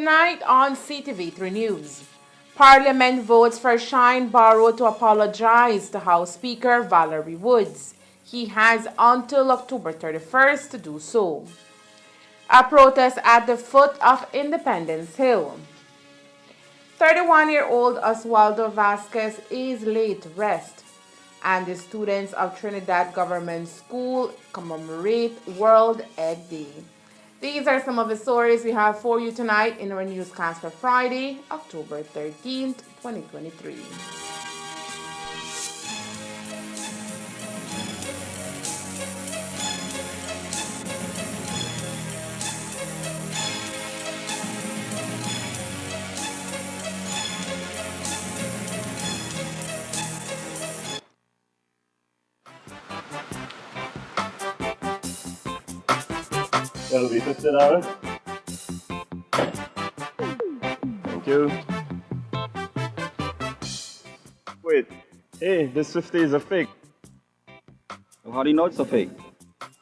Tonight on CTV3 News, Parliament votes for Shine Barrow to apologize to House Speaker Valerie Woods. He has until October 31st to do so. A protest at the foot of Independence Hill. 31-year-old Oswaldo Vasquez is laid to rest, and the students of Trinidad Government School commemorate World Egg Day. These are some of the stories we have for you tonight in our newscast for Friday, October 13th, 2023. That'll be $50. Thank you. Wait, hey, this 50 is a fake. How do you know it's a fake?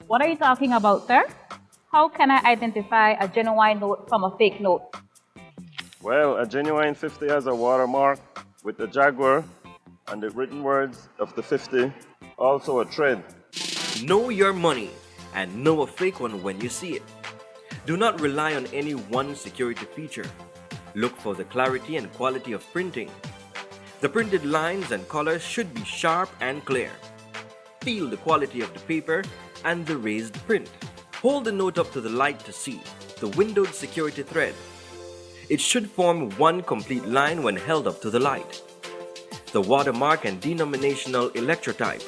What are you talking about, sir? How can I identify a genuine note from a fake note? Well, a genuine 50 has a watermark with the jaguar and the written words of the 50, also a thread. Know your money and know a fake one when you see it. Do not rely on any one security feature. Look for the clarity and quality of printing. The printed lines and colors should be sharp and clear. Feel the quality of the paper and the raised print. Hold the note up to the light to see the windowed security thread. It should form one complete line when held up to the light. The watermark and denominational electrotype.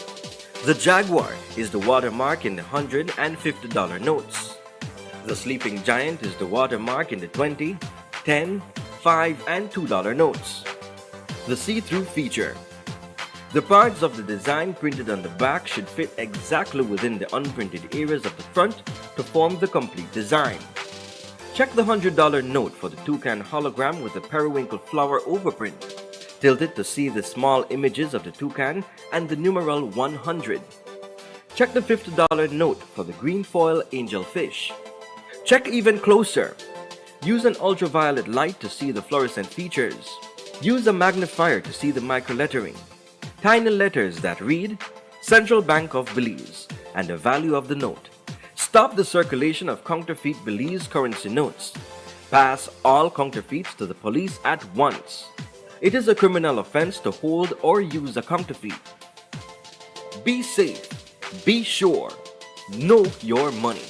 The Jaguar is the watermark in the $100 and $50 notes. The Sleeping Giant is the watermark in the $20, $10, $5, and $2 notes. The see-through feature. The parts of the design printed on the back should fit exactly within the unprinted areas of the front to form the complete design. Check the $100 note for the toucan hologram with the periwinkle flower overprint. Tilt it to see the small images of the toucan and the numeral 100. Check the $50 note for the green foil angelfish. Check even closer. Use an ultraviolet light to see the fluorescent features. Use a magnifier to see the microlettering. Tiny letters that read Central Bank of Belize and the value of the note. Stop the circulation of counterfeit Belize currency notes. Pass all counterfeits to the police at once. It is a criminal offense to hold or use a counterfeit. Be safe, be sure, know your money.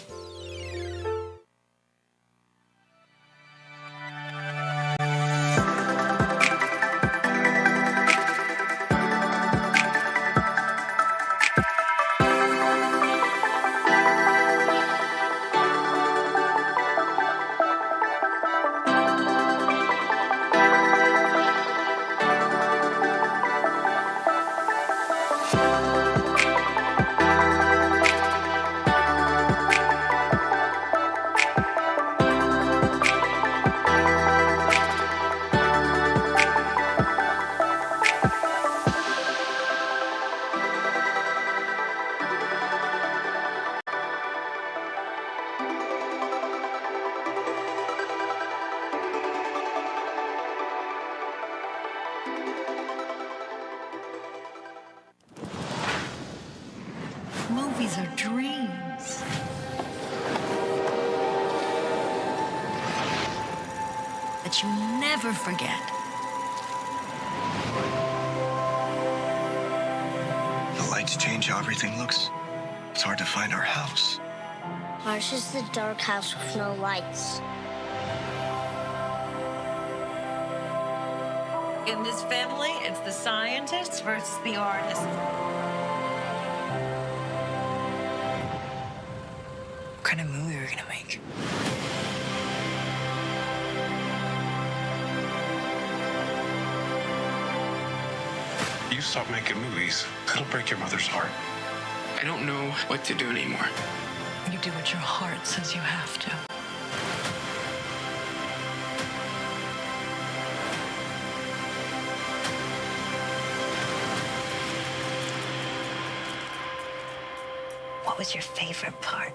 Movies are dreams. That you never forget. The lights change how everything looks. It's hard to find our house. Ours is the dark house with no lights. In this family, it's the scientists versus the artists. What kind of movie are we gonna make? You stop making movies, it'll break your mother's heart. I don't know what to do anymore. You do what your heart says you have to. What was your favorite part?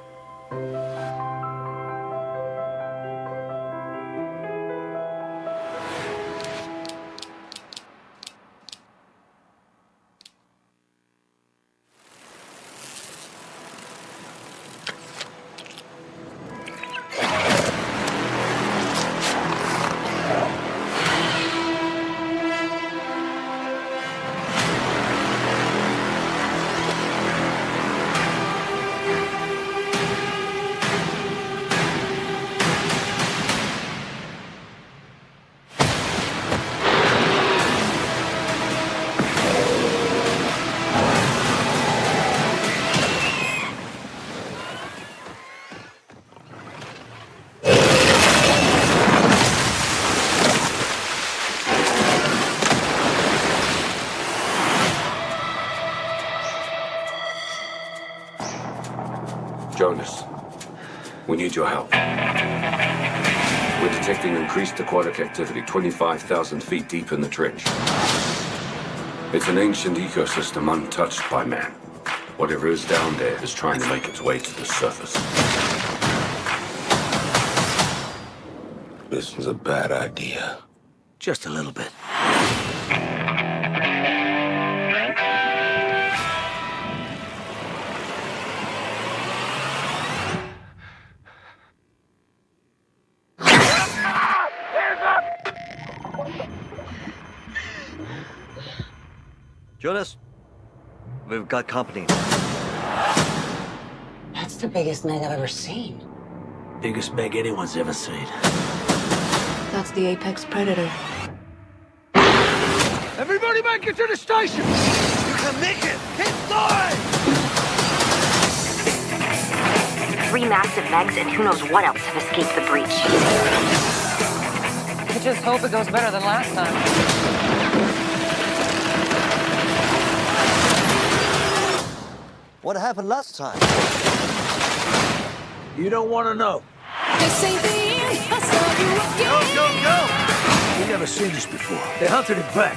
Jonas, we need your help. We're detecting increased aquatic activity 25,000 feet deep in the trench. It's an ancient ecosystem untouched by man. Whatever is down there is trying to make its way to the surface. This was a bad idea. Just a little bit. Jonas, we've got company. That's the biggest meg I've ever seen. Biggest meg anyone's ever seen. That's the apex predator. Everybody make it to the station! You can make it! Keep going! 3 massive megs and who knows what else have escaped the breach. I just hope it goes better than last time. What happened last time? You don't want to know. This ain't the end. I saw you again. Go! We've never seen this before. They hunted it back.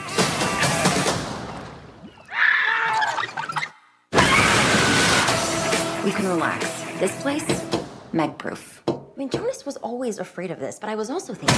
You can relax. This place, meg-proof. I mean, Jonas was always afraid of this, but I was also thinking...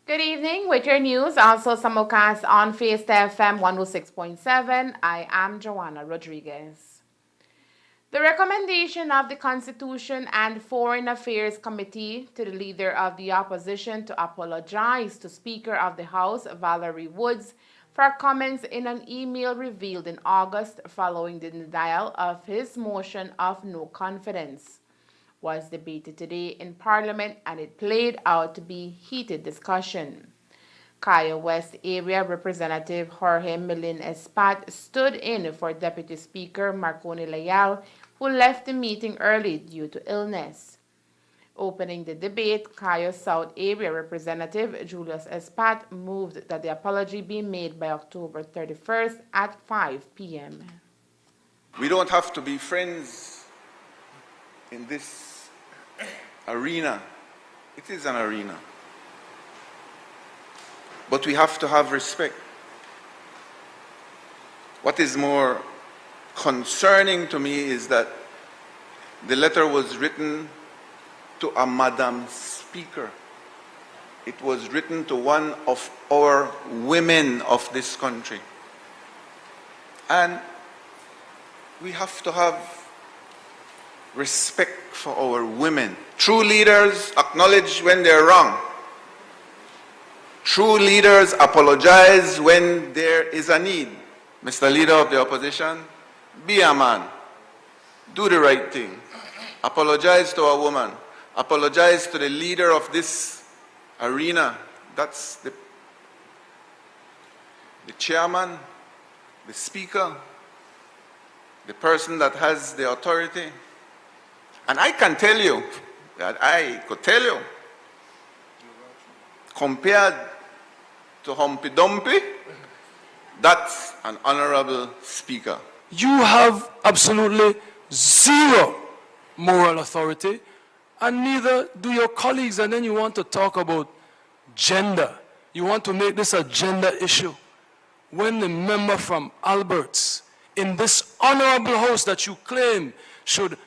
Good evening. With your news, also simulcast on Face FM 106.7. I am Joanna Rodriguez. The recommendation of the Constitution and Foreign Affairs Committee to the Leader of the Opposition to apologize to Speaker of the House, Valerie Woods, for comments in an email revealed in August following the denial of his motion of no confidence was debated today in Parliament, and it played out to be heated discussion. Kaya West Area Representative Jorge Millen Espat stood in for Deputy Speaker Marconi Layal, who left the meeting early due to illness. Opening the debate, Kaya South Area Representative Julius Espat moved that the apology be made by October 31st at 5 p.m. We don't have to be friends in this arena. It is an arena. But we have to have respect. What is more concerning to me is that the letter was written to a Madam Speaker. It was written to one of our women of this country. And we have to have respect for our women. True leaders acknowledge when they're wrong. True leaders apologize when there is a need. Mr. Leader of the Opposition, be a man. Do the right thing. Apologize to a woman. Apologize to the leader of this arena. That's the chairman, the speaker, the person that has the authority. And I can tell you, compared to Humpy Dumpy, that's an honorable speaker. You have absolutely zero moral authority, and neither do your colleagues, and then you want to talk about gender. You want to make this a gender issue. When the member from Alberts, in this honorable house that you claim should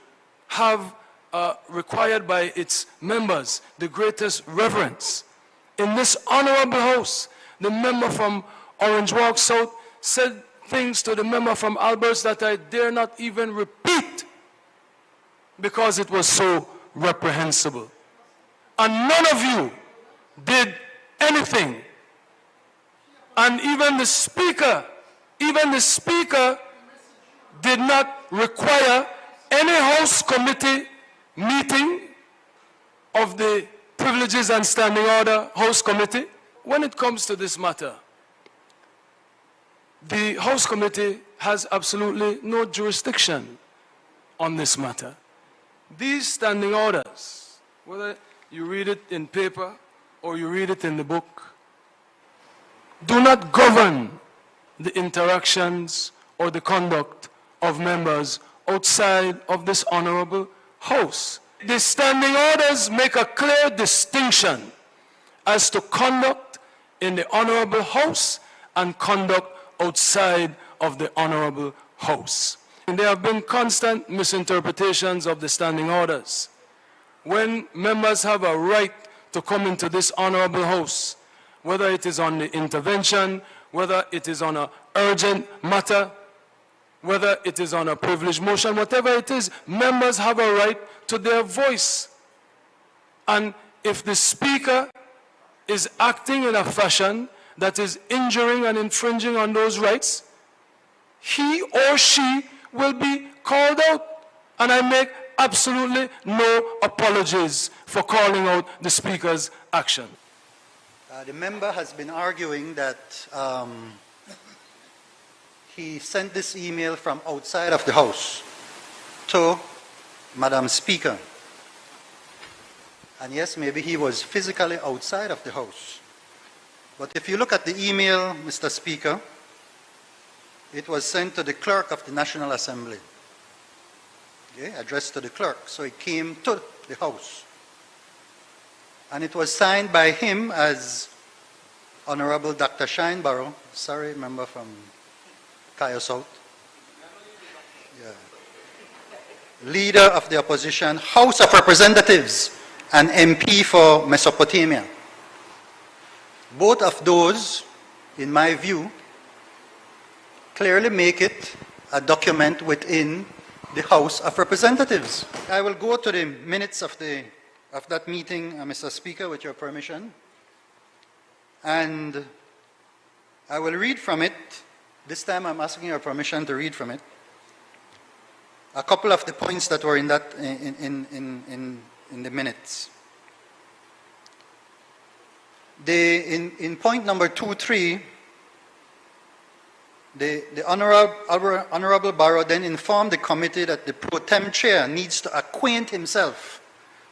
have required by its members the greatest reverence. In this honorable house, the member from Orange Walk South said things to the member from Alberts that I dare not even repeat because it was so reprehensible. And none of you did anything. And even the speaker did not require any House committee meeting of the Privileges and Standing Order House Committee. When it comes to this matter, the House Committee has absolutely no jurisdiction on this matter. These standing orders, whether you read it in paper or you read it in the book, do not govern the interactions or the conduct of members outside of this honorable house. The standing orders make a clear distinction as to conduct in the honorable house and conduct outside of the honorable house. And there have been constant misinterpretations of the standing orders. When members have a right to come into this honorable house, whether it is on the intervention, whether it is on an urgent matter, whether it is on a privileged motion, whatever it is, members have a right to their voice. And if the speaker is acting in a fashion that is injuring and infringing on those rights, he or she will be called out. And I make absolutely no apologies for calling out the speaker's action. The member has been arguing that he sent this email from outside of the House to Madam Speaker. And yes, maybe he was physically outside of the House. But if you look at the email, Mr. Speaker, it was sent to the clerk of the National Assembly, okay, addressed to the clerk. So it came to the House. And it was signed by him as Honorable Dr. Shineborough, sorry, member from Kaya South, leader of the opposition, House of Representatives, and MP for Mesopotamia. Both of those, in my view, clearly make it a document within the House of Representatives. I will go to the minutes of that meeting, Mr. Speaker, with your permission, and I will read from it. This time I'm asking your permission to read from it a couple of the points that were in that in the minutes. In point number 2.3, the Honorable Barrow then informed the committee that the pro tem chair needs to acquaint himself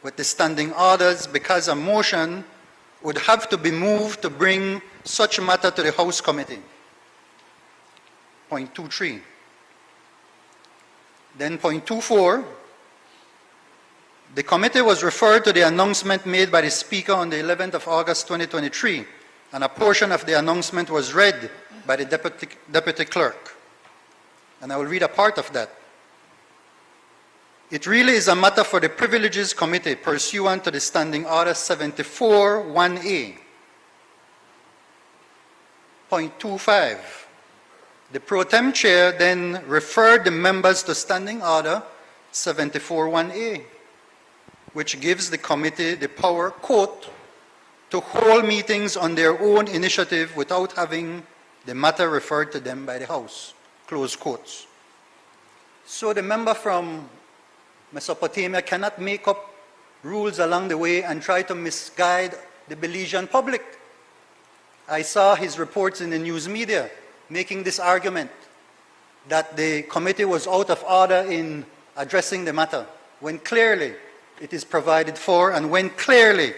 with the standing orders because a motion would have to be moved to bring such matter to the House committee. Point 2.3. Then point 2.4, the committee was referred to the announcement made by the Speaker on the 11th of August 2023, and a portion of the announcement was read by the Deputy Clerk. And I will read a part of that. It really is a matter for the Privileges Committee pursuant to the Standing Order 74-1A. Point 2.5. The Pro Tem Chair then referred the members to Standing Order 74-1A, which gives the committee the power, quote, to hold meetings on their own initiative without having the matter referred to them by the House, close quotes. So the member from Mesopotamia cannot make up rules along the way and try to misguide the Belizean public. I saw his reports in the news media making this argument that the committee was out of order in addressing the matter, when clearly it is provided for, and when clearly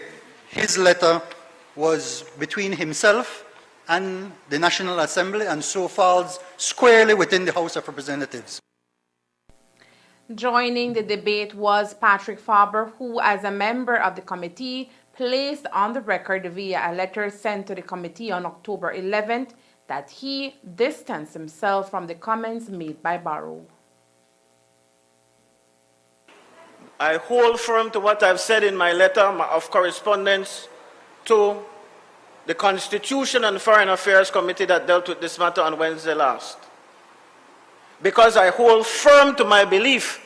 his letter was between himself and the National Assembly, and so falls squarely within the House of Representatives. Joining the debate was Patrick Faber, who, as a member of the committee, placed on the record via a letter sent to the committee on October 11th that he distanced himself from the comments made by Barrow. I hold firm to what I've said in my letter of correspondence to the Constitution and Foreign Affairs Committee that dealt with this matter on Wednesday last. Because I hold firm to my belief,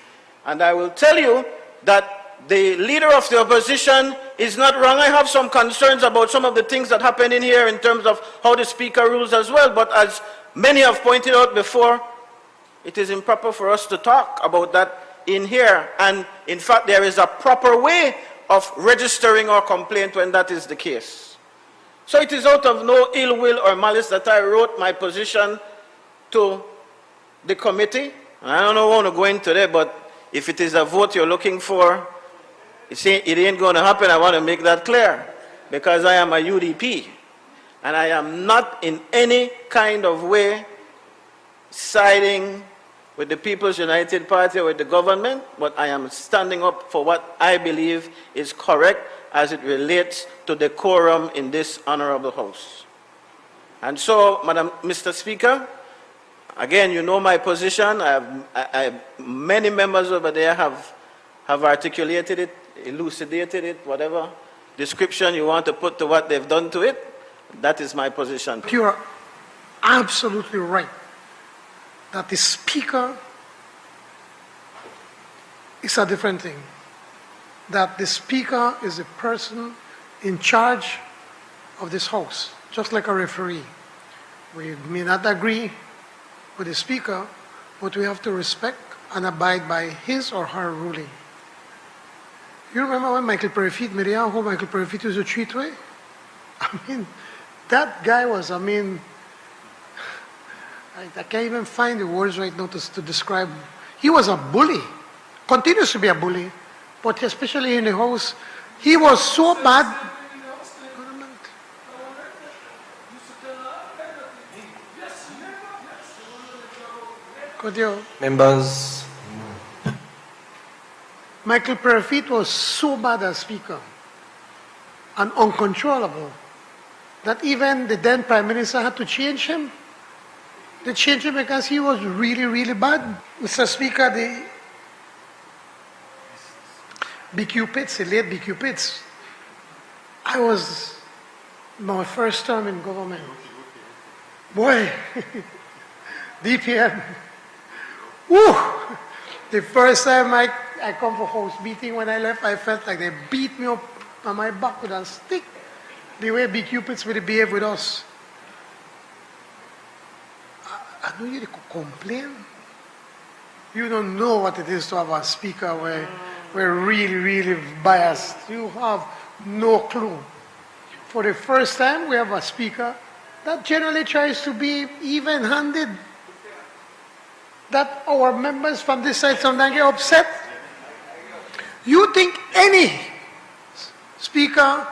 and I will tell you that the leader of the opposition is not wrong. I have some concerns about some of the things that happen in here in terms of how the Speaker rules as well, but as many have pointed out before, it is improper for us to talk about that in here. And in fact, there is a proper way of registering our complaint when that is the case. So it is out of no ill will or malice that I wrote my position to the committee. I don't want to go into there, but if it is a vote you're looking for, you see, it ain't going to happen. I want to make that clear, because I am a UDP, and I am not in any kind of way siding with the People's United Party or with the government, but I am standing up for what I believe is correct as it relates to the quorum in this honorable House. And so, Mr. Speaker, again, you know my position. Many members over there have articulated it, elucidated it, whatever description you want to put to what they've done to it. That is my position. You are absolutely right that the Speaker is a different thing. That the Speaker is a person in charge of this House, just like a referee. We may not agree with the Speaker, but we have to respect and abide by his or her ruling. You remember when Michael Perifit, Miriam, who Michael Perifit used to treat with? I mean, that guy was, I can't even find the words right now to describe. He was a bully, continues to be a bully, but especially in the House, he was so bad. Members. Michael Perifit was so bad as Speaker and uncontrollable that even the then Prime Minister had to change him. They changed him because he was really, really bad. Mr. Speaker, the BQ Pitts, the late BQ Pitts, I was my first term in government. Boy, DPM. Woo! The first time I come for House meeting, when I left, I felt like they beat me up on my back with a stick. The way BQ Pitts would behave with us. I know you could complain. You don't know what it is to have a Speaker where we're really, really biased. You have no clue. For the first time, we have a Speaker that generally tries to be even-handed. That our members from this side sometimes get upset. You think any Speaker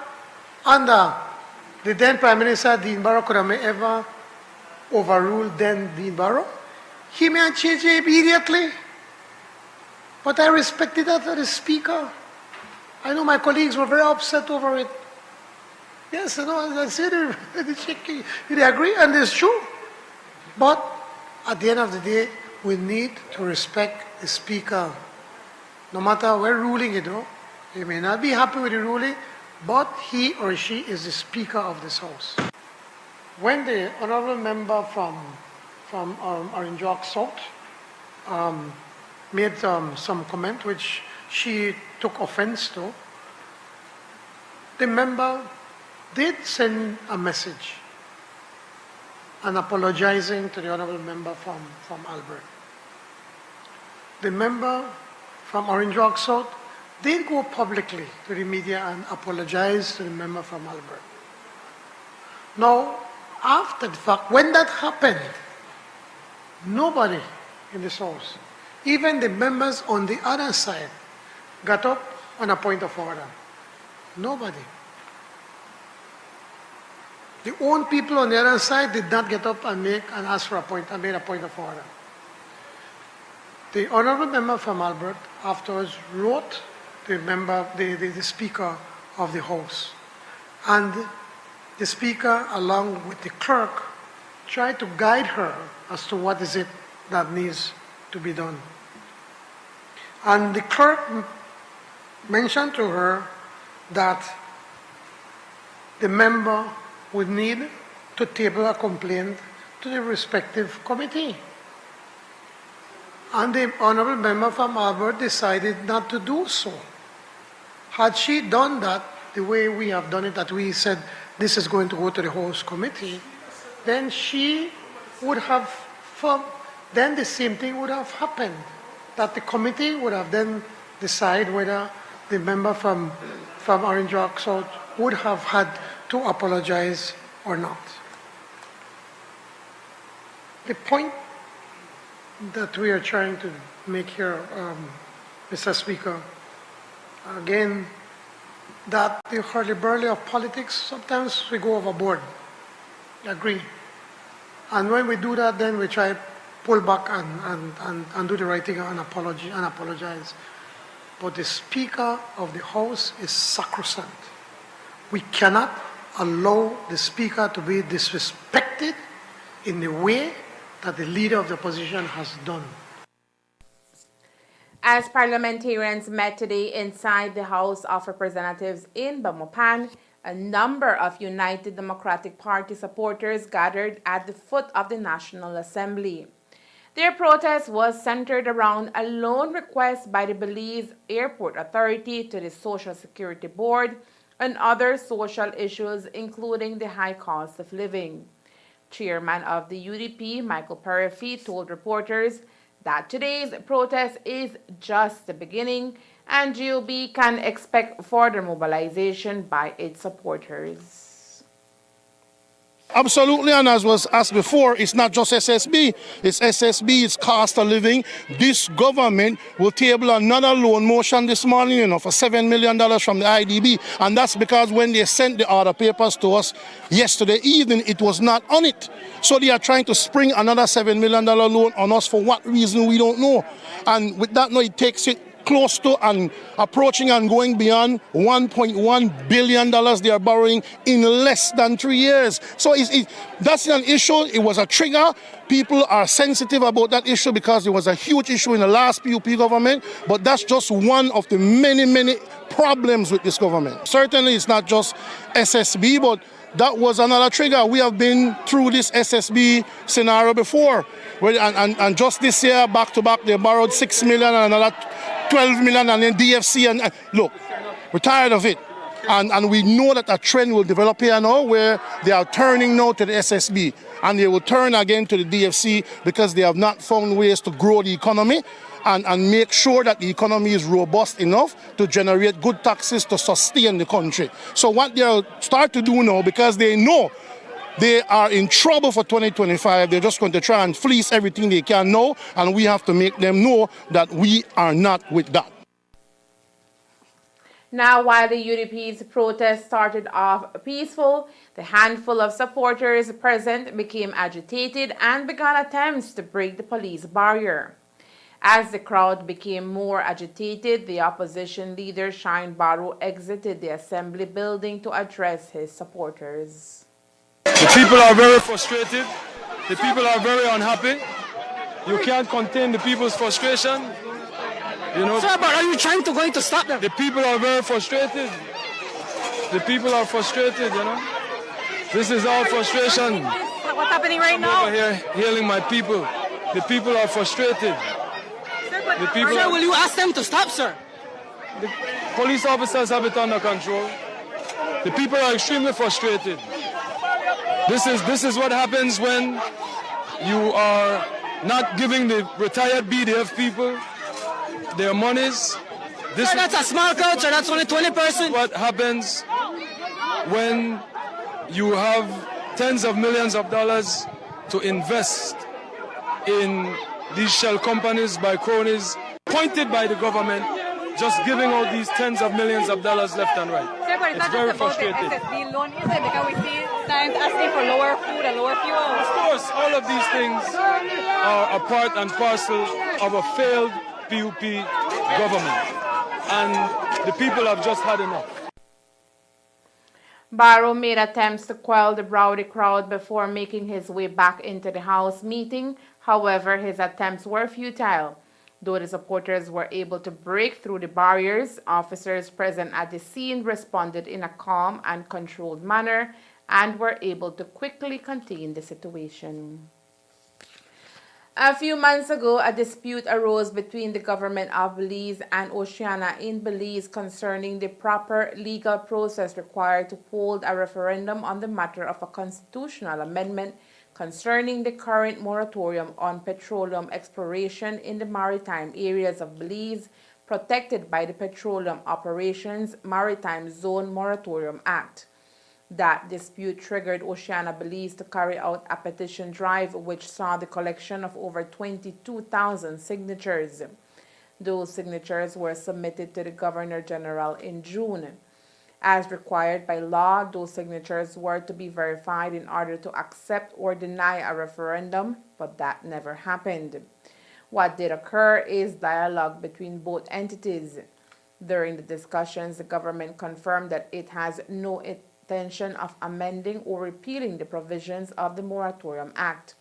under the then Prime Minister, Dean Barrow, could have ever overruled then Dean Barrow? He may have changed it immediately. But I respected that as a Speaker. I know my colleagues were very upset over it. Yes, I said they agree, and it's true. But at the end of the day, we need to respect the Speaker. No matter where ruling you do, you may not be happy with the ruling, but he or she is the Speaker of this House. When the honourable member from Orange Walk South made some comment which she took offense to, the member did send a message and apologizing to the honourable member from Albert. The member from Orange Walk South did go publicly to the media and apologize to the member from Albert. Now, after the fact, when that happened, nobody in this House, even the members on the other side, got up on a point of order. Nobody. The own people on the other side did not get up and ask for a point and made a point of order. The honourable member from Albert afterwards wrote the Speaker of the House, and the Speaker, along with the clerk, tried to guide her as to what is it that needs to be done. And the clerk mentioned to her that the member would need to table a complaint to the respective committee. And the honorable member from Albert decided not to do so. Had she done that the way we have done it, that we said this is going to go to the host committee, then she would have, then the same thing would have happened, that the committee would have then decided whether the member from Orange Rock South would have had to apologize or not. The point that we are trying to make here, Mr. Speaker, again, that the hurly-burly of politics, sometimes we go overboard. I agree. And when we do that, then we try pull back and do the right thing and apologize. But the Speaker of the House is sacrosanct. We cannot allow the Speaker to be disrespected in the way that the Leader of the Opposition has done. As parliamentarians met today inside the House of Representatives in Belmopan, a number of United Democratic Party supporters gathered at the foot of the National Assembly. Their protest was centered around a loan request by the Belize Airport Authority to the Social Security Board and other social issues, including the high cost of living. Chairman of the UDP, Michael Perifi, told reporters that today's protest is just the beginning and GOB can expect further mobilization by its supporters. Absolutely, and as was asked before, it's not just SSB. It's SSB, it's cost of living. This government will table another loan motion this morning, for $7 million from the IDB. And that's because when they sent the order papers to us yesterday evening, it was not on it. So they are trying to spring another $7 million loan on us for what reason, we don't know. And with that, it takes it close to and approaching and going beyond $1.1 billion they are borrowing in less than 3 years. So that's an issue. It was a trigger. People are sensitive about that issue because it was a huge issue in the last PUP government, but that's just one of the many problems with this government. Certainly it's not just SSB, but that was another trigger. We have been through this SSB scenario before. And just this year, back to back, they borrowed $6 million and another $12 million, and then DFC. And look, we're tired of it. And we know that a trend will develop here now where they are turning now to the SSB. And they will turn again to the DFC because they have not found ways to grow the economy and make sure that the economy is robust enough to generate good taxes to sustain the country. So what they'll start to do now, because they know they are in trouble for 2025, they're just going to try and fleece everything they can now, and we have to make them know that we are not with that. Now, while the UDP's protest started off peaceful, the handful of supporters present became agitated and began attempts to break the police barrier. As the crowd became more agitated, the opposition leader Shine Barrow exited the assembly building to address his supporters. The people are very frustrated. The people are very unhappy. You can't contain the people's frustration. Sir, but are you trying to stop them? The people are very frustrated. The people are frustrated, This is all frustration. What's happening right now? I'm over here healing my people. The people are frustrated. Sir, will you ask them to stop, sir? The police officers have it under control. The people are extremely frustrated. This is what happens when you are not giving the retired BDF people their monies. Sir, that's a small crowd, sir. That's only 20%. What happens when you have tens of millions of dollars to invest in these shell companies by cronies appointed by the government, just giving out these tens of millions of dollars left and right. Sir, but it's very frustrating. SSB loan, is it? Because we see signs asking for lower food and lower fuel. Of course, all of these things are a part and parcel of a failed PUP government, and the people have just had enough. Barrow made attempts to quell the rowdy crowd before making his way back into the House meeting. However, his attempts were futile. Though the supporters were able to break through the barriers, officers present at the scene responded in a calm and controlled manner and were able to quickly contain the situation. A few months ago, a dispute arose between the government of Belize and Oceania in Belize concerning the proper legal process required to hold a referendum on the matter of a constitutional amendment concerning the current moratorium on petroleum exploration in the maritime areas of Belize protected by the Petroleum Operations Maritime Zone Moratorium Act. That dispute triggered Oceania Belize to carry out a petition drive which saw the collection of over 22,000 signatures. Those signatures were submitted to the Governor General in June. As required by law, those signatures were to be verified in order to accept or deny a referendum, but that never happened. What did occur is dialogue between both entities. During the discussions, the government confirmed that it has no intention of amending or repealing the provisions of the Moratorium Act.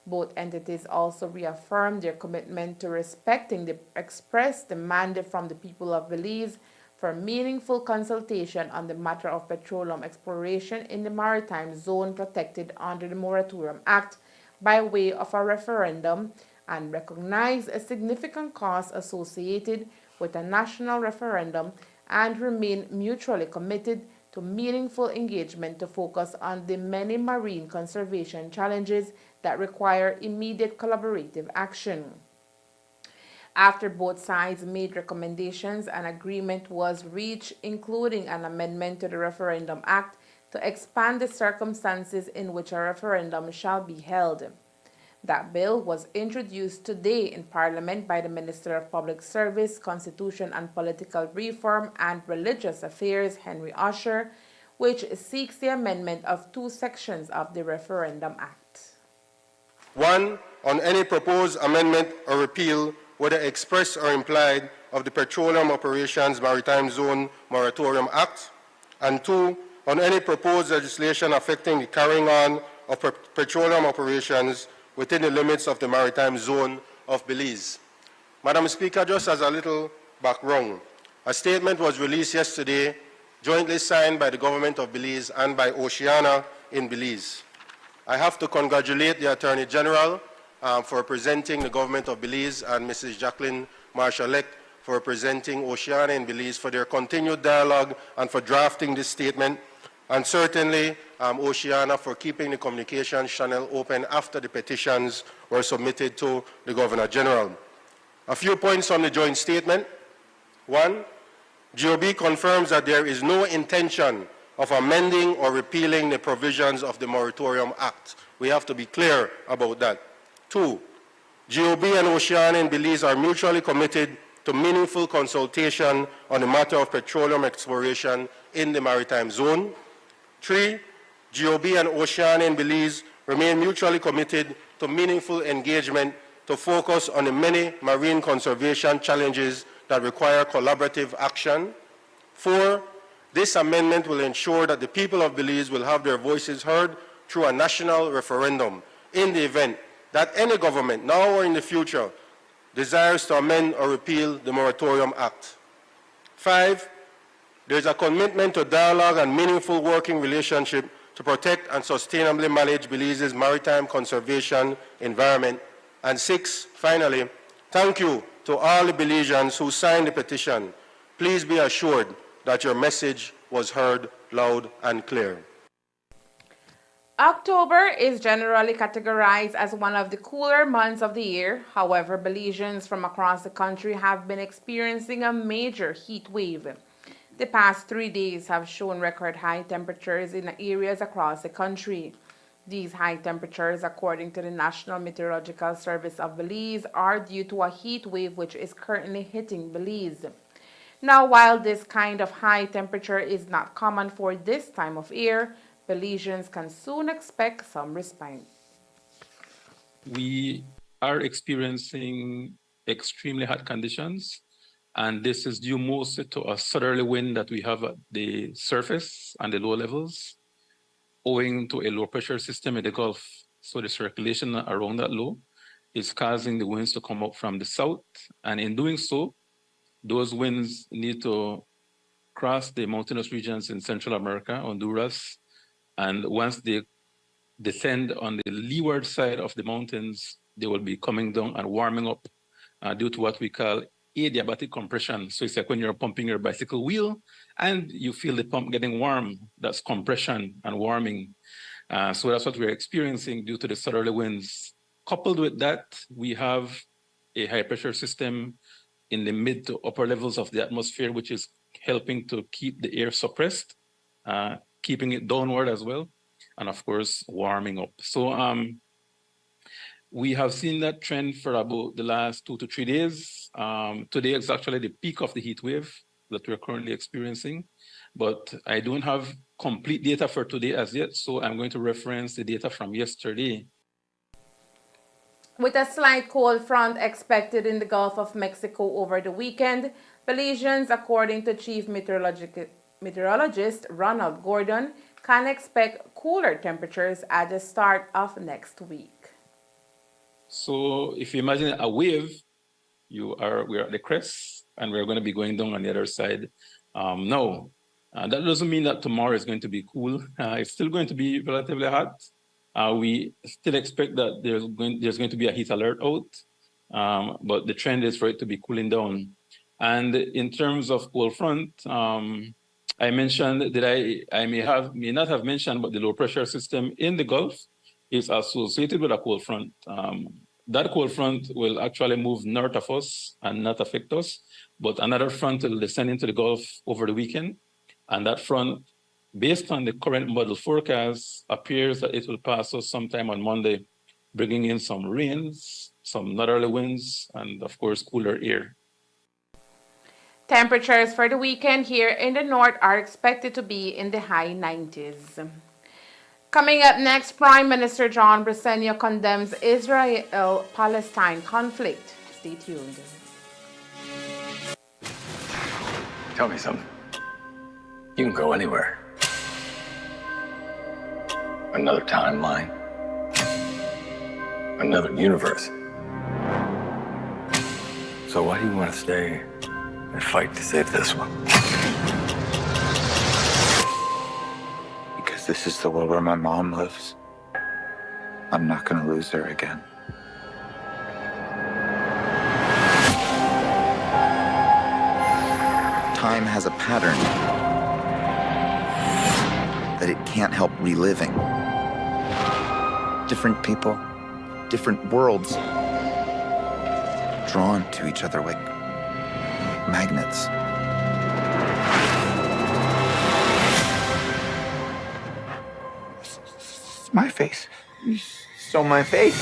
Both entities also reaffirmed their commitment to respecting the express demand from the people of Belize for meaningful consultation on the matter of petroleum exploration in the maritime zone protected under the Moratorium Act by way of a referendum, and recognize a significant cost associated with a national referendum, and remain mutually committed to meaningful engagement to focus on the many marine conservation challenges that require immediate collaborative action. After both sides made recommendations, an agreement was reached, including an amendment to the Referendum Act to expand the circumstances in which a referendum shall be held. That bill was introduced today in Parliament by the Minister of Public Service, Constitution and Political Reform and Religious Affairs, Henry Usher, which seeks the amendment of two sections of the Referendum Act. 1. On any proposed amendment or repeal, whether express or implied, of the Petroleum Operations Maritime Zone Moratorium Act. And 2. On any proposed legislation affecting the carrying on of petroleum operations within the limits of the maritime zone of Belize. Madam Speaker, just as a little background, a statement was released yesterday, jointly signed by the government of Belize and by Oceania in Belize. I have to congratulate the Attorney General for representing the government of Belize and Mrs. Jacqueline Marshall-Leck for representing Oceania in Belize for their continued dialogue and for drafting this statement, and certainly Oceania for keeping the communication channel open after the petitions were submitted to the Governor General. A few points on the joint statement. 1. GOB confirms that there is no intention of amending or repealing the provisions of the Moratorium Act. We have to be clear about that. 2. GOB and Oceania in Belize are mutually committed to meaningful consultation on the matter of petroleum exploration in the maritime zone. 3. GOB and Oceania in Belize remain mutually committed to meaningful engagement to focus on the many marine conservation challenges that require collaborative action. 4. This amendment will ensure that the people of Belize will have their voices heard through a national referendum in the event that any government, now or in the future, desires to amend or repeal the Moratorium Act. 5. There is a commitment to dialogue and meaningful working relationship to protect and sustainably manage Belize's maritime conservation environment. And 6, finally, thank you to all the Belizeans who signed the petition. Please be assured that your message was heard loud and clear. October is generally categorized as one of the cooler months of the year. However, Belizeans from across the country have been experiencing a major heat wave. The past 3 days have shown record high temperatures in areas across the country. These high temperatures, according to the National Meteorological Service of Belize, are due to a heat wave which is currently hitting Belize. Now, while this kind of high temperature is not common for this time of year, Belizeans can soon expect some respite. We are experiencing extremely hot conditions, and this is due mostly to a southerly wind that we have at the surface and the low levels, owing to a low pressure system in the Gulf. So the circulation around that low is causing the winds to come up from the south. And in doing so, those winds need to cross the mountainous regions in Central America, Honduras. And once they descend on the leeward side of the mountains, they will be coming down and warming up due to what we call adiabatic compression. So it's like when you're pumping your bicycle wheel and you feel the pump getting warm, that's compression and warming. So that's what we're experiencing due to the southerly winds. Coupled with that, we have a high pressure system in the mid to upper levels of the atmosphere, which is helping to keep the air suppressed, keeping it downward as well, and of course, warming up. So we have seen that trend for about the last 2 to 3 days. Today is actually the peak of the heat wave that we're currently experiencing, but I don't have complete data for today as yet, so I'm going to reference the data from yesterday. With a slight cold front expected in the Gulf of Mexico over the weekend, Belizeans, according to Chief Meteorologist Ronald Gordon, can expect cooler temperatures at the start of next week. So if you imagine a wave, we're at the crest and we're going to be going down on the other side. No, that doesn't mean that tomorrow is going to be cool. It's still going to be relatively hot. We still expect that there's going to be a heat alert out, but the trend is for it to be cooling down. And in terms of cold front, I mentioned that I may not have mentioned, but the low pressure system in the Gulf is associated with a cold front. That cold front will actually move north of us and not affect us, but another front will descend into the Gulf over the weekend. And that front, based on the current model forecast, appears that it will pass us sometime on Monday, bringing in some rains, some northerly winds, and of course, cooler air. Temperatures for the weekend here in the north are expected to be in the high 90s. Coming up next, Prime Minister John Bresenio condemns Israel-Palestine conflict. Stay tuned. Tell me something. You can go anywhere. Another timeline. Another universe. So why do you want to stay and fight to save this one? Because this is the world where my mom lives. I'm not going to lose her again. Time has a pattern that it can't help reliving. Different people, different worlds, drawn to each other like magnets. It's my face. You stole my face.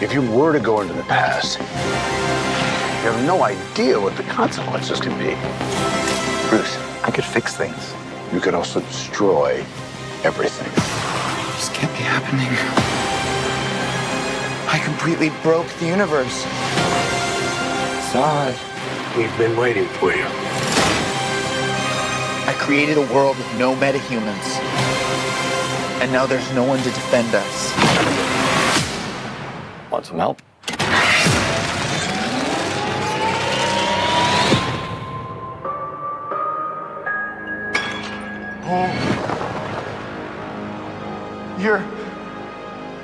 If you were to go into the past, you have no idea what the consequences can be. Bruce, I could fix things. You could also destroy everything. This can't be happening. I completely broke the universe. Zod. We've been waiting for you. I created a world with no metahumans. And now there's no one to defend us. Want some help?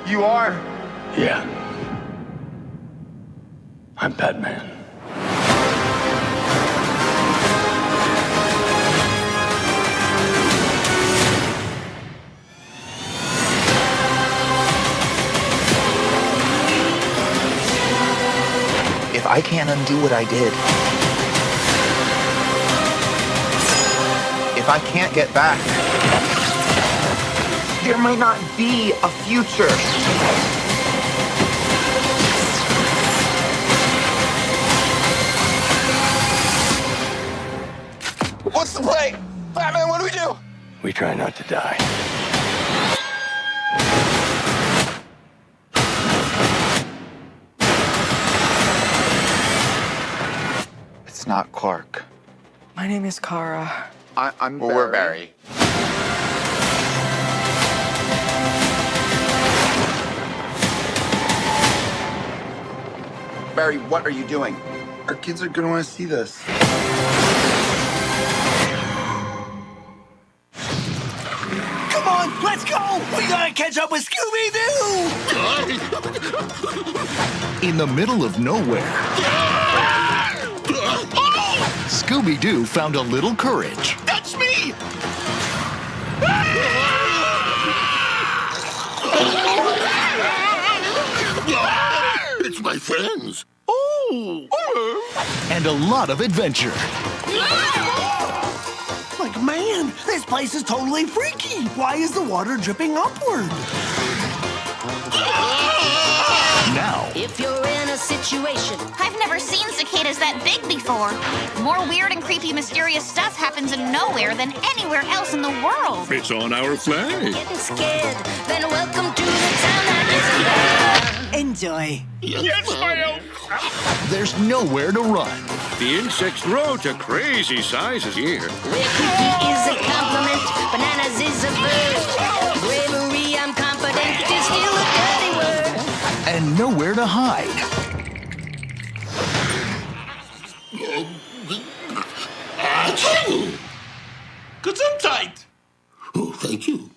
You are? Yeah. I'm Batman. If I can't undo what I did, if I can't get back, there might not be a future. What's the play? Batman, what do we do? We try not to die. It's not Clark. My name is Kara. I'm Barry. We're Barry. Barry, what are you doing? Our kids are going to want to see this. Come on, let's go! We gotta catch up with Scooby-Doo! In the middle of nowhere, Scooby-Doo found a little courage. That's me! It's my friends. Oh! And a lot of adventure. Like, man, this place is totally freaky. Why is the water dripping upward? Now, If you're in a situation, I've never seen cicadas that big before. More weird and creepy, mysterious stuff happens in nowhere than anywhere else in the world. it's on our flag. Getting scared, then welcome to the town that isn't there. Enjoy. Yes, ma'am. There's nowhere to run. The insects grow to crazy sizes here. Where creepy is a compliment, bananas is a verb. Bravery, I'm confident, is still a dirty word. And nowhere to hide. Gesundheit! Oh, thank you.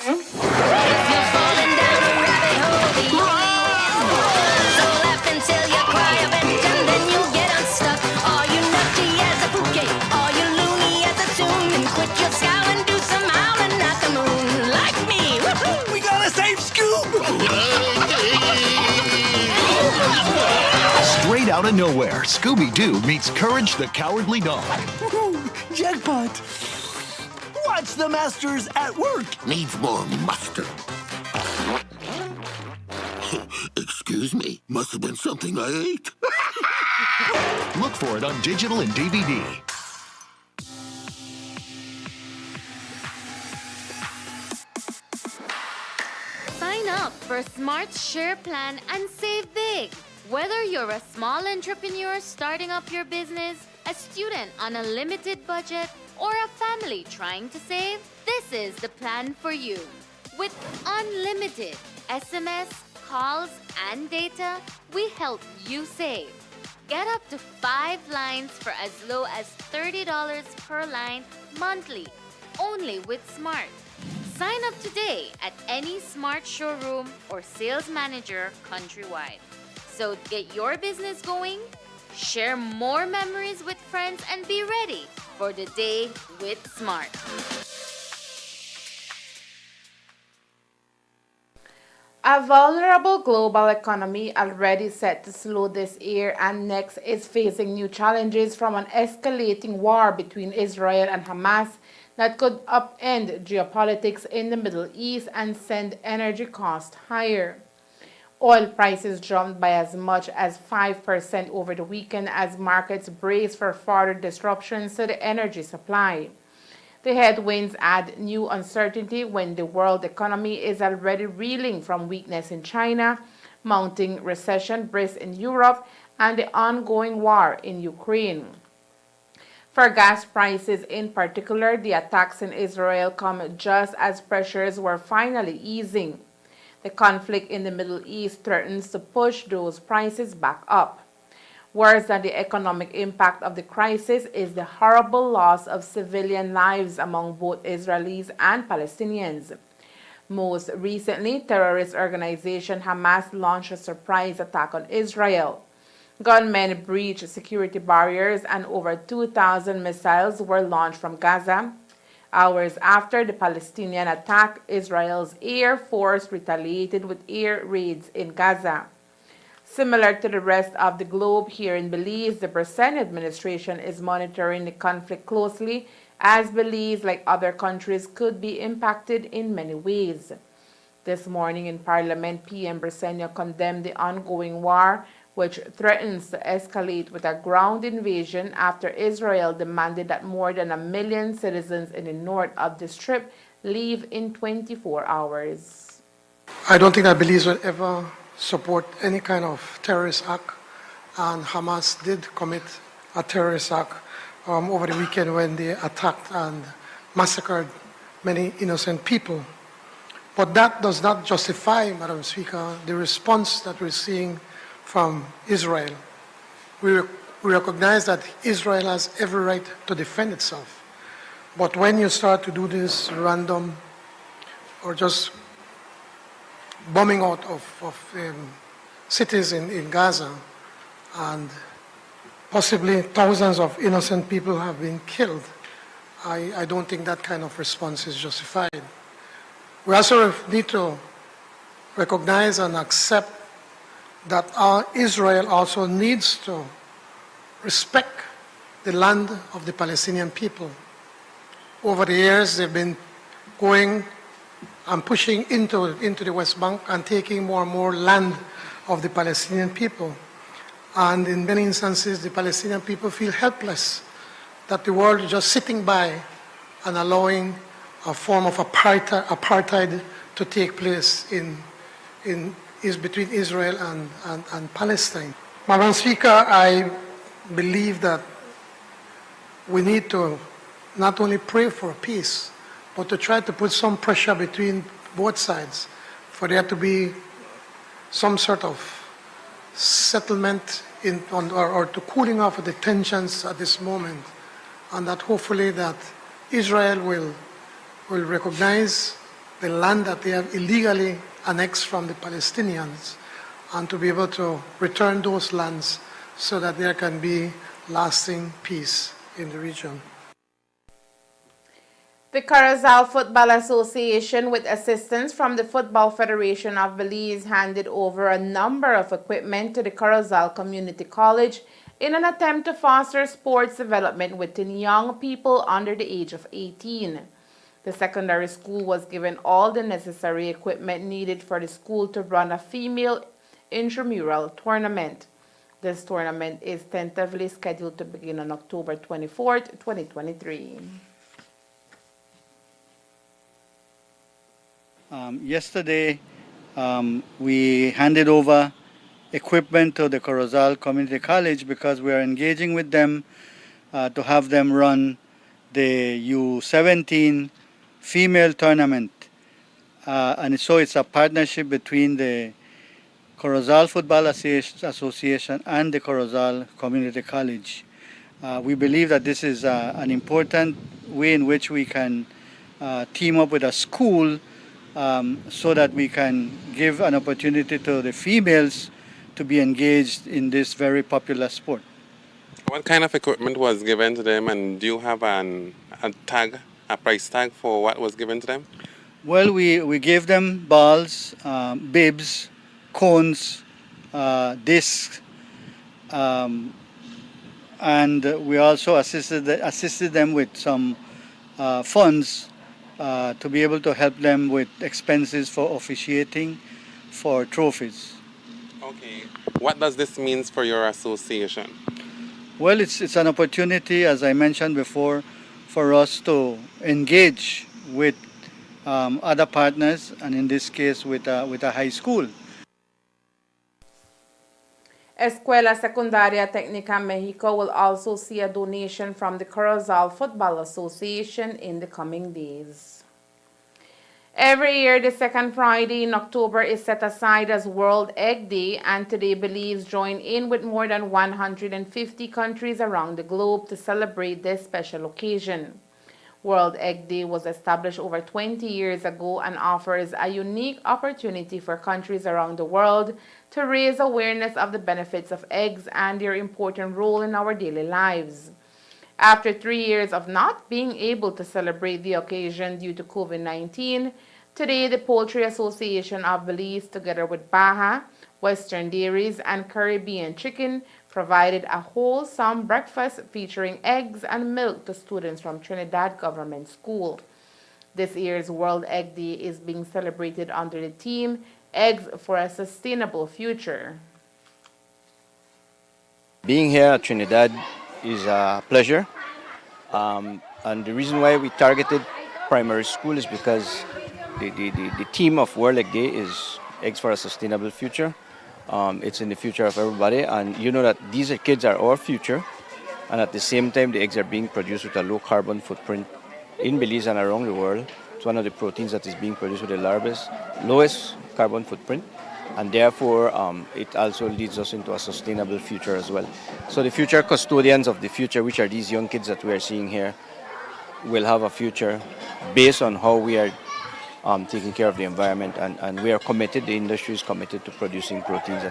If you're falling down a rabbit hole, the only way is so laugh until you cry a bit, and then you get unstuck. Are you nutty as a bouquet? Are you loony as a tune? And quit your scowl and do some howling at the moon, like me. Woohoo! We gotta save Scoob! Straight out of nowhere, Scooby-Doo meets Courage the Cowardly Dog. Woohoo! Jackpot! Watch the masters at work! Needs more mustard. Excuse me, must have been something I ate. Look for it on digital and DVD. Sign up for Smart Share Plan and save big. Whether you're a small entrepreneur starting up your business, a student on a limited budget, or a family trying to save, this is the plan for you. With unlimited SMS, calls, and data, we help you save. Get up to 5 lines for as low as $30 per line monthly, only with Smart. Sign up today at any Smart showroom or sales manager countrywide. So get your business going, share more memories with friends, and be ready for the day with Smart. A vulnerable global economy already set to slow this year and next is facing new challenges from an escalating war between Israel and Hamas that could upend geopolitics in the Middle East and send energy costs higher. Oil prices jumped by as much as 5% over the weekend as markets brace for further disruptions to the energy supply. The headwinds add new uncertainty when the world economy is already reeling from weakness in China, mounting recession brisk in Europe, and the ongoing war in Ukraine. For gas prices in particular, the attacks in Israel come just as pressures were finally easing. The conflict in the Middle East threatens to push those prices back up. Worse than the economic impact of the crisis is the horrible loss of civilian lives among both Israelis and Palestinians. Most recently, terrorist organization Hamas launched a surprise attack on Israel. Gunmen breached security barriers and over 2,000 missiles were launched from Gaza. Hours after the Palestinian attack, Israel's Air Force retaliated with air raids in Gaza. Similar to the rest of the globe, here in Belize, the Brazilian administration is monitoring the conflict closely, as Belize, like other countries, could be impacted in many ways. This morning in Parliament, PM Brazilian condemned the ongoing war, which threatens to escalate with a ground invasion after Israel demanded that more than 1 million citizens in the north of the Strip leave in 24 hours. I don't think that Belize will ever support any kind of terrorist act, and Hamas did commit a terrorist act over the weekend when they attacked and massacred many innocent people. But that does not justify, Madam Speaker, the response that we're seeing from Israel. We recognize that Israel has every right to defend itself. But when you start to do this random or just bombing out of cities in Gaza, and possibly thousands of innocent people have been killed, I don't think that kind of response is justified. We also need to recognize and accept that Israel also needs to respect the land of the Palestinian people. Over the years, they've been going and pushing into the West Bank and taking more and more land of the Palestinian people. And in many instances, the Palestinian people feel helpless that the world is just sitting by and allowing a form of apartheid to take place between Israel and Palestine. Madam Speaker, I believe that we need to not only pray for peace, but to try to put some pressure between both sides for there to be some sort of settlement or to cooling off of the tensions at this moment, and that hopefully that Israel will recognize the land that they have illegally annexed from the Palestinians, and to be able to return those lands so that there can be lasting peace in the region. The Corozal Football Association, with assistance from the Football Federation of Belize, handed over a number of equipment to the Corozal Community College in an attempt to foster sports development within young people under the age of 18. The secondary school was given all the necessary equipment needed for the school to run a female intramural tournament. This tournament is tentatively scheduled to begin on October 24th, 2023. Yesterday, we handed over equipment to the Corozal Community College because we are engaging with them to have them run the U17 female tournament. And so it's a partnership between the Corozal Football Association and the Corozal Community College. We believe that this is an important way in which we can team up with a school so that we can give an opportunity to the females to be engaged in this very popular sport. What kind of equipment was given to them, and do you have a price tag for what was given to them? Well, we gave them balls, bibs, cones, discs, and we also assisted them with some funds to be able to help them with expenses for officiating, for trophies. Okay. What does this mean for your association? Well, it's an opportunity, as I mentioned before, for us to engage with other partners, and in this case with a high school. Escuela Secundaria Técnica Mexico will also see a donation from the Corozal Football Association in the coming days. Every year, the second Friday in October is set aside as World Egg Day, and today Belize join in with more than 150 countries around the globe to celebrate this special occasion. World Egg Day was established over 20 years ago and offers a unique opportunity for countries around the world to raise awareness of the benefits of eggs and their important role in our daily lives. After 3 years of not being able to celebrate the occasion due to COVID-19, today the Poultry Association of Belize, together with Baja, Western Dairies, and Caribbean Chicken, provided a wholesome breakfast featuring eggs and milk to students from Trinidad Government School. This year's World Egg Day is being celebrated under the theme Eggs for a Sustainable Future. Being here at Trinidad is a pleasure, and the reason why we targeted primary school is because the theme of World Egg Day is Eggs for a Sustainable Future. It's in the future of everybody, and you know that these kids are our future, and at the same time the eggs are being produced with a low carbon footprint in Belize and around the world. It's one of the proteins that is being produced with the lowest carbon footprint, and therefore it also leads us into a sustainable future as well. So the future custodians of the future, which are these young kids that we are seeing here, will have a future based on how we are taking care of the environment, and we are committed, the industry is committed to producing proteins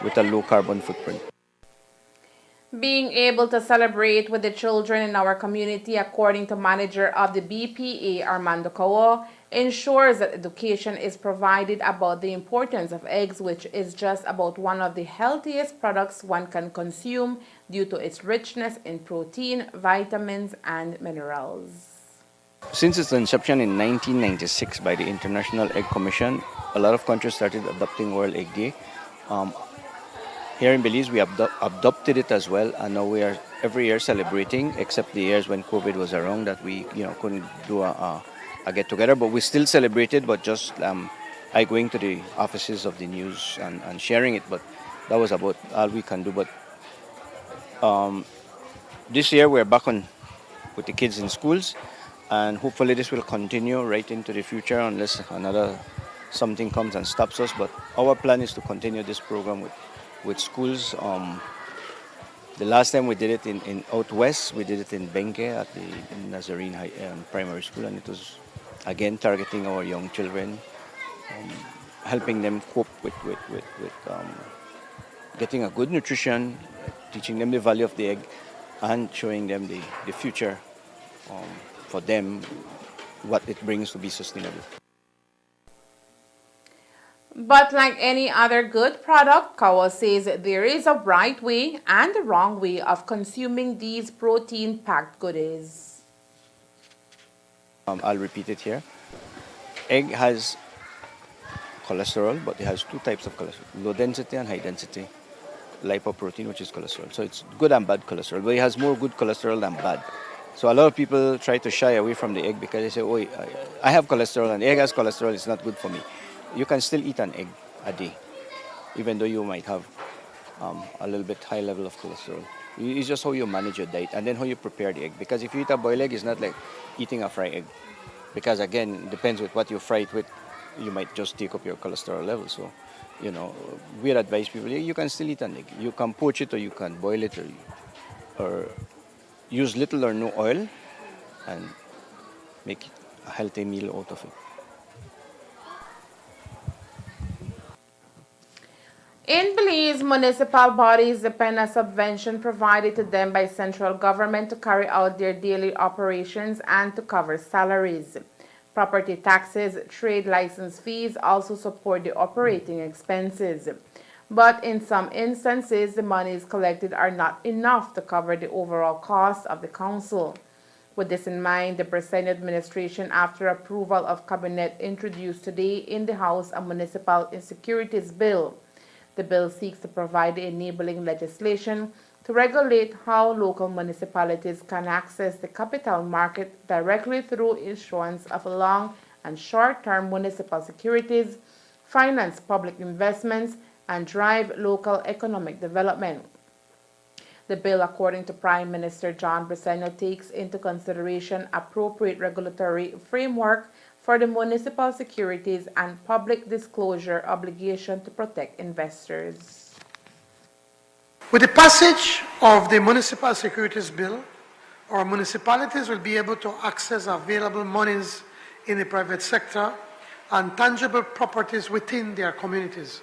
with a low carbon footprint. Being able to celebrate with the children in our community, according to manager of the BPA, Armando Kawo, ensures that education is provided about the importance of eggs, which is just about one of the healthiest products one can consume due to its richness in protein, vitamins, and minerals. Since its inception in 1996 by the International Egg Commission, a lot of countries started adopting World Egg Day. Here in Belize, we adopted it as well, and now we are every year celebrating, except the years when COVID was around that we couldn't do a get-together, but we still celebrated, but just going to the offices of the news and sharing it, but that was about all we can do. But this year we're back on with the kids in schools, and hopefully this will continue right into the future unless something comes and stops us. But our plan is to continue this program with schools. The last time we did it in out west, we did it in Benke at the Nazarene Primary School, and it was again targeting our young children, helping them cope with getting a good nutrition, teaching them the value of the egg, and showing them the future for them, what it brings to be sustainable. But like any other good product, Kawa says there is a right way and a wrong way of consuming these protein-packed goodies. I'll repeat it here. Egg has cholesterol, but it has two types of cholesterol, low density and high density lipoprotein, which is cholesterol. So it's good and bad cholesterol, but it has more good cholesterol than bad. So a lot of people try to shy away from the egg because they say, oh, I have cholesterol and the egg has cholesterol, it's not good for me. You can still eat an egg a day, even though you might have a little bit high level of cholesterol. It's just how you manage your diet and then how you prepare the egg. Because if you eat a boiled egg, it's not like eating a fried egg. Because again, it depends with what you fry it with, you might just take up your cholesterol level. So, we advise people, you can still eat an egg. You can poach it or you can boil it or use little or no oil and make a healthy meal out of it. In Belize, municipal bodies depend on subvention provided to them by central government to carry out their daily operations and to cover salaries. Property taxes, trade license fees also support the operating expenses. But in some instances, the monies collected are not enough to cover the overall cost of the council. With this in mind, the present administration, after approval of Cabinet, introduced today in the House a Municipal Securities Bill. The bill seeks to provide the enabling legislation to regulate how local municipalities can access the capital market directly through issuance of long and short-term municipal securities, finance public investments, and drive local economic development. The bill, according to Prime Minister John Briceño, takes into consideration appropriate regulatory framework for the municipal securities and public disclosure obligation to protect investors. With the passage of the Municipal Securities Bill, our municipalities will be able to access available monies in the private sector and tangible properties within their communities.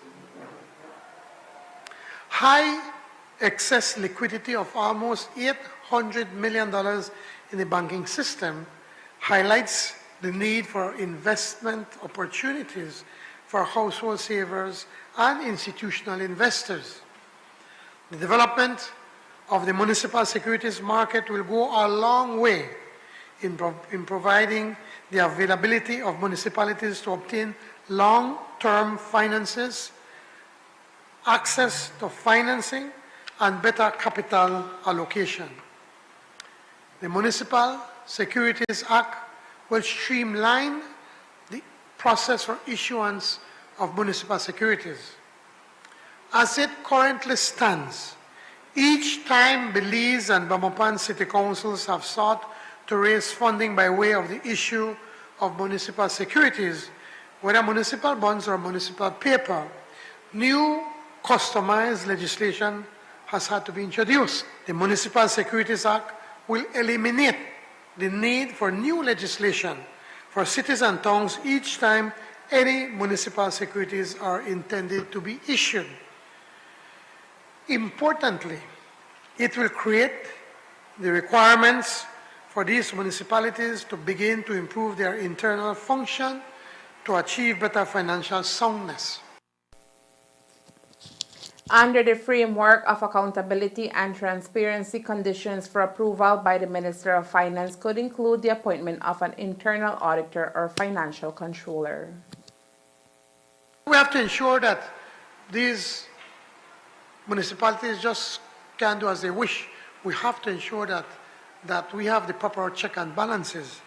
High excess liquidity of almost $800 million in the banking system highlights the need for investment opportunities for household savers and institutional investors. The development of the municipal securities market will go a long way in providing the availability of municipalities to obtain long-term finances, access to financing, and better capital allocation. The Municipal Securities Act will streamline the process for issuance of municipal securities. As it currently stands, each time Belize and Bamopan City Councils have sought to raise funding by way of the issue of municipal securities, whether municipal bonds or municipal paper, new customized legislation has had to be introduced. The Municipal Securities Act will eliminate the need for new legislation for cities and towns each time any municipal securities are intended to be issued. Importantly, it will create the requirements for these municipalities to begin to improve their internal function to achieve better financial soundness. Under the framework of accountability and transparency, conditions for approval by the Minister of Finance could include the appointment of an internal auditor or financial controller. We have to ensure that these municipalities just can't do as they wish. We have to ensure that we have the proper check and balances.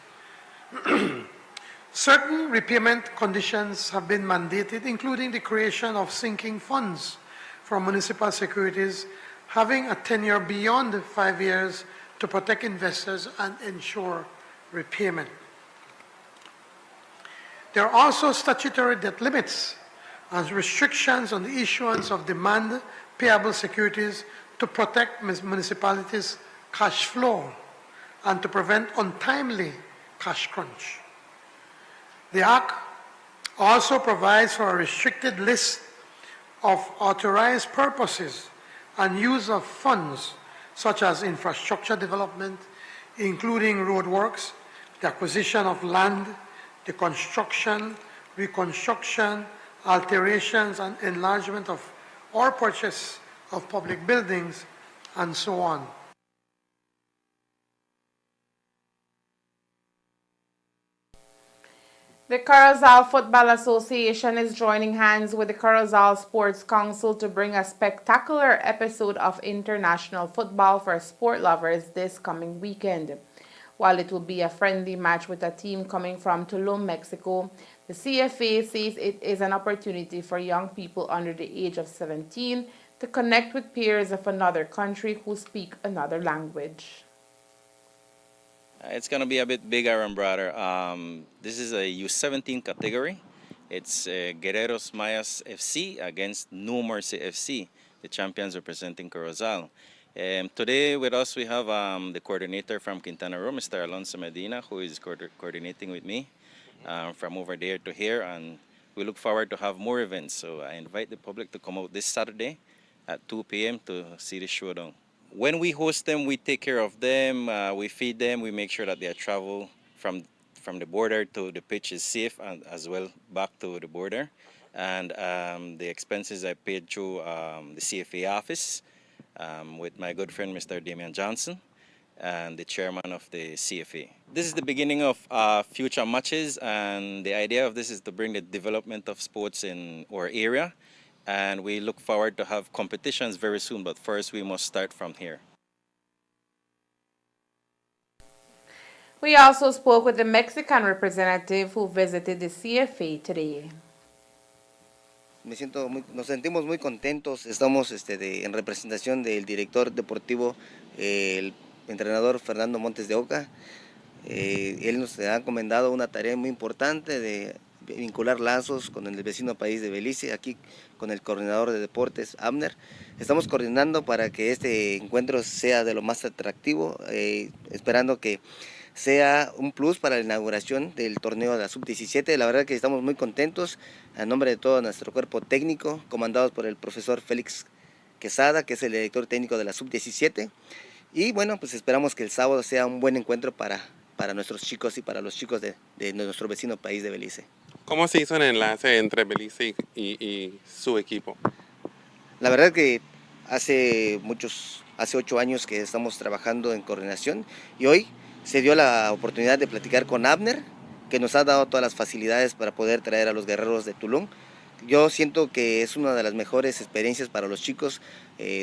Certain repayment conditions have been mandated, including the creation of sinking funds for municipal securities, having a tenure beyond 5 years to protect investors and ensure repayment. There are also statutory debt limits and restrictions on the issuance of demand payable securities to protect municipalities' cash flow and to prevent untimely cash crunch. The Act also provides for a restricted list of authorized purposes and use of funds such as infrastructure development, including roadworks, the acquisition of land, the construction, reconstruction, alterations and enlargement of or purchase of public buildings, and so on. The Corozal Football Association is joining hands with the Corozal Sports Council to bring a spectacular episode of international football for sport lovers this coming weekend. While it will be a friendly match with a team coming from Tulum, Mexico, the CFA says it is an opportunity for young people under the age of 17 to connect with peers of another country who speak another language. It's going to be a bit bigger and broader. This is a U17 category. It's Guerreros Mayas FC against New Mercy FC, the champions representing Corozal. Today with us we have the coordinator from Quintana Roo, Mr. Alonso Medina, who is coordinating with me from over there to here, and we look forward to have more events. So I invite the public to come out this Saturday at 2 p.m. to see the showdown. When we host them, we take care of them, we feed them, we make sure that their travel from the border to the pitch is safe and as well back to the border. And the expenses are paid through the CFA office with my good friend Mr. Damian Johnson and the chairman of the CFA. This is the beginning of future matches, and the idea of this is to bring the development of sports in our area. And we look forward to have competitions very soon, but first we must start from here. We also spoke with the Mexican representative who visited the CFA today. Nos sentimos muy contentos. Estamos en representación del director deportivo, el entrenador Fernando Montes de Oca. Él nos ha encomendado una tarea muy importante de vincular lazos con el vecino país de Belice, aquí con el coordinador de deportes, Abner. Estamos coordinando para que este encuentro sea de lo más atractivo, esperando que sea un plus para la inauguración del torneo de la Sub-17. La verdad que estamos muy contentos, a nombre de todo nuestro cuerpo técnico, comandados por el profesor Félix Quesada, que es el director técnico de la Sub-17. Y bueno, pues esperamos que el sábado sea un buen encuentro para nuestros chicos y para los chicos de nuestro vecino país de Belice. ¿Cómo se hizo el enlace entre Belice y su equipo? La verdad que hace 8 años que estamos trabajando en coordinación y hoy se dio la oportunidad de platicar con Abner, que nos ha dado todas las facilidades para poder traer a los guerreros de Tulum. Yo siento que es una de las mejores experiencias para los chicos,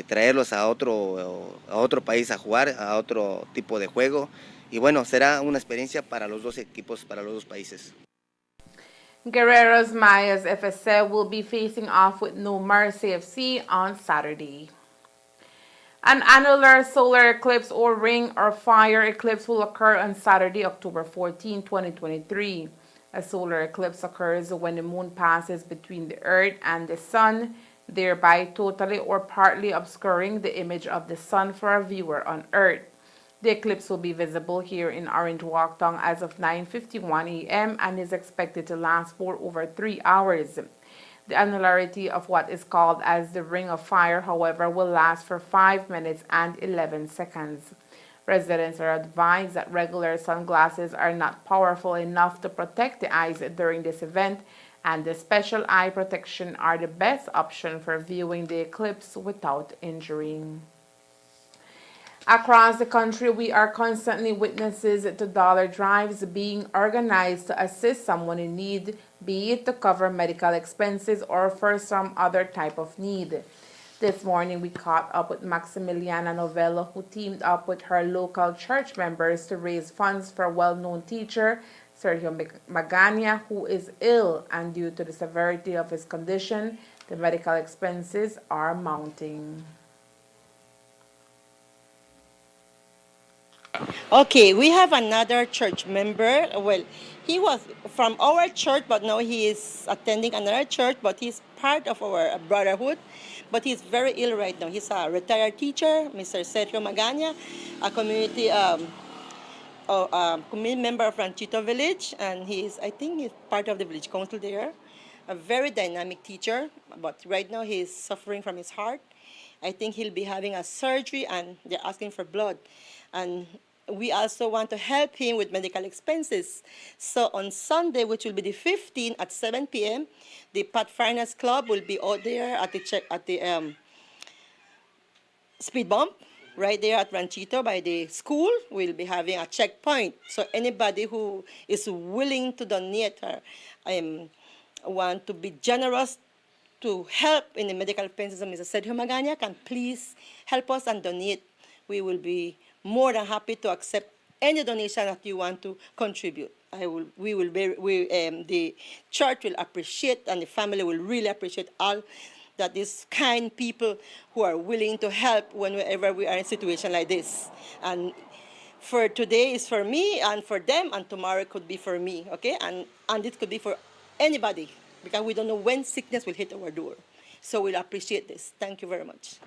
traerlos a otro país a jugar, a otro tipo de juego. Y bueno, será una experiencia para los dos equipos, para los dos países. Guerreros Mayas FC will be facing off with No Mercy FC on Saturday. An annular solar eclipse or ring or fire eclipse will occur on Saturday, October 14, 2023. A solar eclipse occurs when the moon passes between the Earth and the Sun. thereby totally or partly obscuring the image of the sun for a viewer on Earth. The eclipse will be visible here in Orange Walk as of 9:51 a.m. and is expected to last for over 3 hours. The annularity of what is called as the Ring of Fire, however, will last for 5 minutes and 11 seconds. Residents are advised that regular sunglasses are not powerful enough to protect the eyes during this event, and the special eye protection are the best option for viewing the eclipse without injury. Across the country, we are constantly witnesses to dollar drives being organized to assist someone in need, be it to cover medical expenses or for some other type of need. This morning, we caught up with Maximiliana Novello, who teamed up with her local church members to raise funds for well-known teacher Sergio Magana, who is ill, and due to the severity of his condition, the medical expenses are mounting. Okay, we have another church member. Well, he was from our church, but now he is attending another church, but he's part of our brotherhood. But he's very ill right now. He's a retired teacher, Mr. Sergio Magana, a community member of Ranchito Village, and I think he's part of the village council there. A very dynamic teacher, but right now he's suffering from his heart. I think he'll be having a surgery, and they're asking for blood. And we also want to help him with medical expenses. So on Sunday, which will be the 15th at 7 p.m., the Pathfinders Club will be out there at the speed bump right there at Ranchito by the school. We'll be having a checkpoint. So anybody who is willing to donate or want to be generous to help in the medical expenses of Mr. Sergio Magana can please help us and donate. We will be more than happy to accept any donation that you want to contribute. The church will appreciate, and the family will really appreciate all that these kind people who are willing to help whenever we are in a situation like this. And for today is for me and for them, and tomorrow could be for me, okay? And it could be for anybody, because we don't know when sickness will hit our door. So we'll appreciate this. Thank you very much.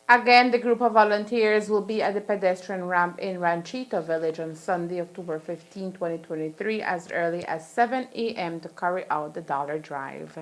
Again, the group of volunteers will be at the pedestrian ramp in Ranchito Village on Sunday, October 15, 2023, as early as 7 a.m. to carry out the dollar drive.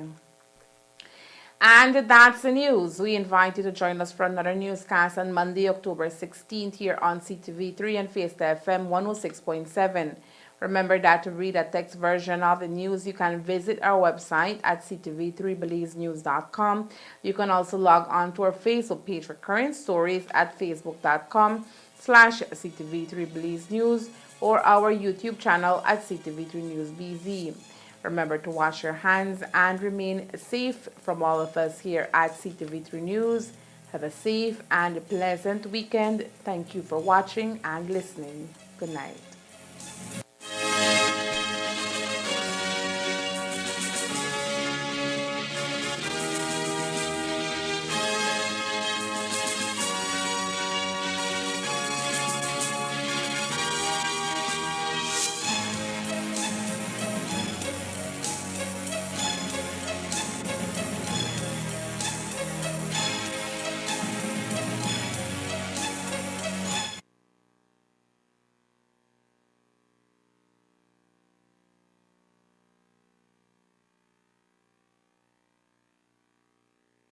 And that's the news. We invite you to join us for another newscast on Monday, October 16th here on CTV3 and Fiesta FM 106.7. Remember that to read a text version of the news, you can visit our website at ctv3beliezenews.com. You can also log on to our Facebook page for current stories at facebook.com/ctv3beliezenews or our YouTube channel at ctv3newsbz. Remember to wash your hands and remain safe. From all of us here at CTV3 News, have a safe and pleasant weekend. Thank you for watching and listening. Good night.